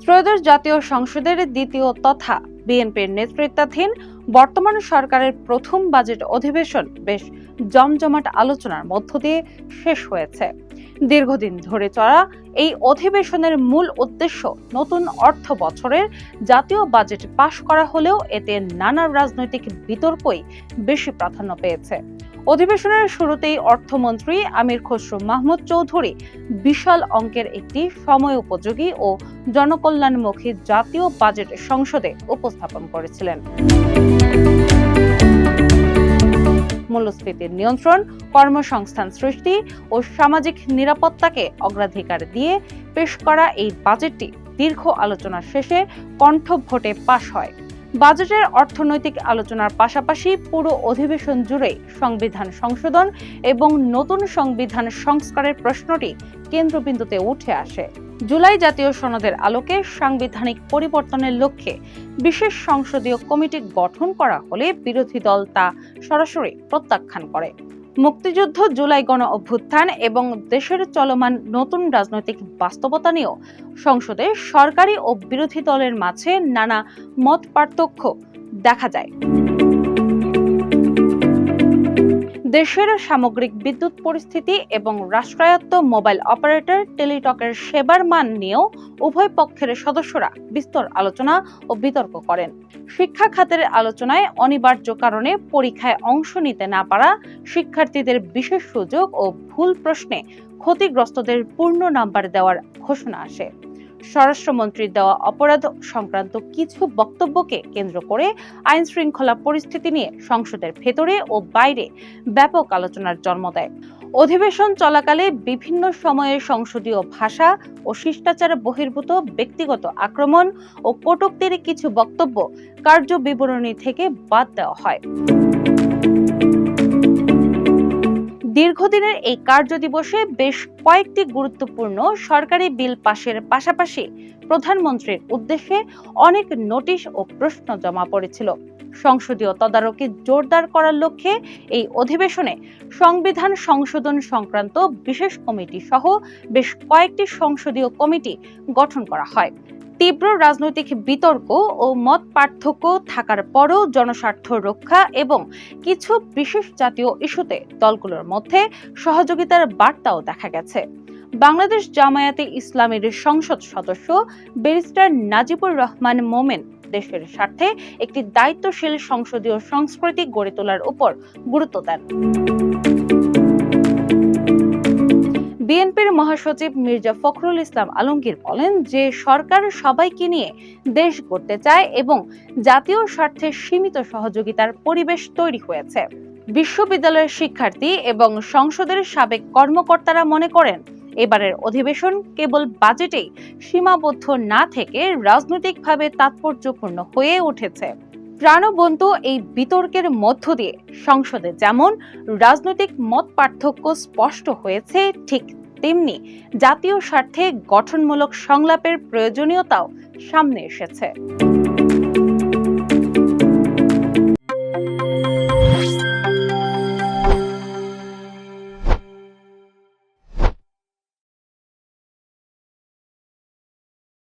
ত্রয়োদশ জাতীয় সংসদের দ্বিতীয় তথা বিএনপির নেতৃত্বাধীন বর্তমান সরকারের প্রথম বাজেট অধিবেশন বেশ জমজমাট আলোচনার মধ্য দিয়ে শেষ হয়েছে। দীর্ঘদিন ধরে চলা এই অধিবেশনের মূল উদ্দেশ্য নতুন অর্থ বছরের জাতীয় বাজেট পাশ করা হলেও এতে নানা রাজনৈতিক বিতর্কই বেশি প্রাধান্য পেয়েছে। অধিবেশনের শুরুতেই অর্থমন্ত্রী আমির খসরু মাহমুদ চৌধুরী বিশাল অঙ্কের একটি সময় উপযোগী ও জনকল্যাণমুখী জাতীয় বাজেট সংসদে উপস্থাপন করেছিলেন। মূল্যস্ফীতির নিয়ন্ত্রণ, কর্মসংস্থান সৃষ্টি ও সামাজিক নিরাপত্তাকে অগ্রাধিকার দিয়ে পেশ করা এই বাজেটটি দীর্ঘ আলোচনা শেষে কণ্ঠভোটে পাশ হয়। বাজেটের অর্থনৈতিক আলোচনার পাশাপাশি পুরো অধিবেশন জুড়েই সংবিধান সংশোধন এবং নতুন সংবিধান সংস্কারের প্রশ্নটি কেন্দ্রবিন্দুতে উঠে আসে। জুলাই জাতীয় সনদের আলোকে সাংবিধানিক পরিবর্তনের লক্ষ্যে বিশেষ সংসদীয় কমিটি গঠন করা হলে বিরোধী দল তা সরাসরি প্রত্যাখ্যান করে। মুক্তিযুদ্ধ, জুলাই গণ অভ্যুত্থান এবং দেশের চলমান নতুন রাজনৈতিক বাস্তবতা নিয়েও সংসদে সরকারি ও বিরোধী দলের মাঝে নানা মত পার্থক্য দেখা যায়। দেশের সামগ্রিক বিদ্যুৎ পরিস্থিতি এবং রাষ্ট্রায়ত্ত মোবাইল অপারেটর টেলিটকের সেবার মান নিয়েও উভয় পক্ষের সদস্যরা বিস্তর আলোচনা ও বিতর্ক করেন। শিক্ষা খাতের আলোচনায় অনিবার্য কারণে পরীক্ষায় অংশ নিতে না পারা শিক্ষার্থীদের বিশেষ সুযোগ ও ভুল প্রশ্নে ক্ষতিগ্রস্তদের পূর্ণ নাম্বার দেওয়ার ঘোষণা আসে। স্বরাষ্ট্রমন্ত্রীর দেওয়া অপরাধ সংক্রান্ত কিছু বক্তব্যকে কেন্দ্র করে আইন শৃঙ্খলা পরিস্থিতি নিয়ে সংসদের ভেতরে ও বাইরে ব্যাপক আলোচনার জন্ম দেয়। অধিবেশন চলাকালে বিভিন্ন সময়ে সংসদীয় ভাষা ও শিষ্টাচার বহির্ভূত ব্যক্তিগত আক্রমণ ও কটূক্তির কিছু বক্তব্য কার্য বিবরণী থেকে বাদ দেওয়া হয়। দীর্ঘদিনের এই কার্যদিবসে বেশ কয়েকটি গুরুত্বপূর্ণ সরকারি বিল পাশের পাশাপাশি প্রধানমন্ত্রীর উদ্দেশ্যে অনেক নোটিশ ও প্রশ্ন জমা পড়েছিল। সংসদীয় তদারকি জোরদার করার লক্ষ্যে এই অধিবেশনে সংবিধান সংশোধন সংক্রান্ত বিশেষ কমিটি সহ বেশ কয়েকটি সংসদীয় কমিটি গঠন করা হয়। তীব্র রাজনৈতিক বিতর্ক ও মত পার্থক্য থাকার পরও জনস্বার্থ রক্ষা এবং কিছু বিশেষ জাতীয় ইস্যুতে দলগুলোর মধ্যে সহযোগিতার বার্তাও দেখা গেছে। বাংলাদেশ জামায়াতে ইসলামীর সংসদ সদস্য ব্যারিস্টার নাজিবুর রহমান মোমেন দেশের স্বার্থে একটি দায়িত্বশীল সংসদীয় সংস্কৃতি গড়ে তোলার উপর গুরুত্ব দেন। বিএনপির মহাসচিব মির্জা ফখরুল ইসলাম আলমগীর বলেন যে সরকার সবাইকে নিয়ে দেশ গড়তে চায় এবং জাতীয় স্বার্থে সীমিত সহযোগিতার পরিবেশ তৈরি হয়েছে। বিশ্ববিদ্যালয়ের শিক্ষার্থী এবং সংসদের সাবেক কর্মকর্তারা মনে করেন এবারের অধিবেশন কেবল বাজেটেই সীমাবদ্ধ না থেকে রাজনৈতিকভাবে তাৎপর্যপূর্ণ হয়ে উঠেছে। প্রাণবন্ত এই বিতর্কের মধ্য দিয়ে সংসদে যেমন রাজনৈতিক মত পার্থক্য স্পষ্ট হয়েছে, ঠিক তেমনি জাতীয় স্বার্থে গঠনমূলক সংলাপের প্রয়োজনীয়তাও সামনে এসেছে।